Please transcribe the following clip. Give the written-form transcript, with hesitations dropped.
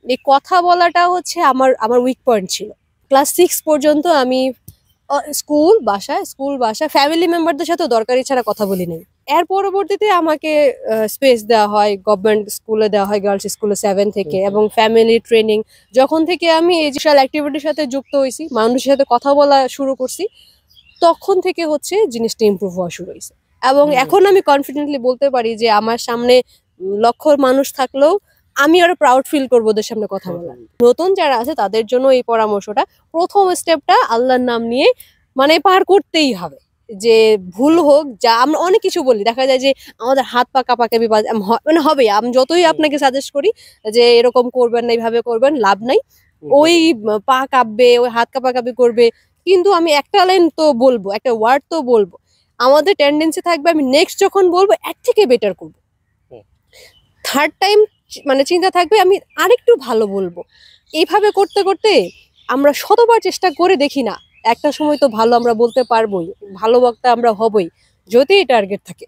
এই কথা বলাটা হচ্ছে আমার আমার উইক পয়েন্ট ছিল। ক্লাস 6 পর্যন্ত আমি স্কুল বাসা ফ্যামিলি মেম্বারদের সাথে দরকারি ছাড়া কথা বলি নাই। এর পরবর্তীতে আমাকে স্পেস দেওয়া হয়, গভর্নমেন্ট স্কুলে দেওয়া হয়, গার্লস স্কুলে 7 থেকে, এবং ফ্যামিলি ট্রেনিং। যখন থেকে আমি এই সোশ্যাল অ্যাক্টিভিটির সাথে যুক্ত হয়েছি, মানুষের সাথে কথা বলা শুরু করছি, তখন থেকে হচ্ছে জিনিসটা ইমপ্রুভ হওয়া শুরু হয়েছে। এবং এখন আমি কনফিডেন্টলি বলতে পারি যে আমার সামনে লক্ষ মানুষ থাকলেও আমি আরো প্রাউড ফিল করবো ওদের সামনে কথা বলা। নতুন যারা আছে তাদের জন্য এই পরামর্শটা, প্রথম স্টেপটা আল্লাহর নাম নিয়ে মানে পার করতেই হবে। যে ভুল হোক, যা আমরা অনেক কিছু বলি, দেখা যায় যে আমাদের হাত পা কাঁপাকাঁপি মানে হবে, আমি যতই আপনাকে সাজেস্ট করি যে এরকম করবেন না, এইভাবে করবেন, লাভ নাই। ওই পা কাঁপবে, ওই হাত কাঁপাকাঁপি করবে, কিন্তু আমি একটা লাইন তো বলবো, একটা ওয়ার্ড তো বলবো। আমাদের টেন্ডেন্সি থাকবে আমি নেক্সট যখন বলবো এর থেকে বেটার করবো। থার্ড টাইম মানে চিন্তা থাকবে আমি আরেকটু ভালো বলবো। এইভাবে করতে করতে আমরা শতবার চেষ্টা করে দেখি না, একটা সময় তো ভালো আমরা বলতে পারবোই, ভালো বক্তা আমরা হবই, যদি এই টার্গেট থাকে।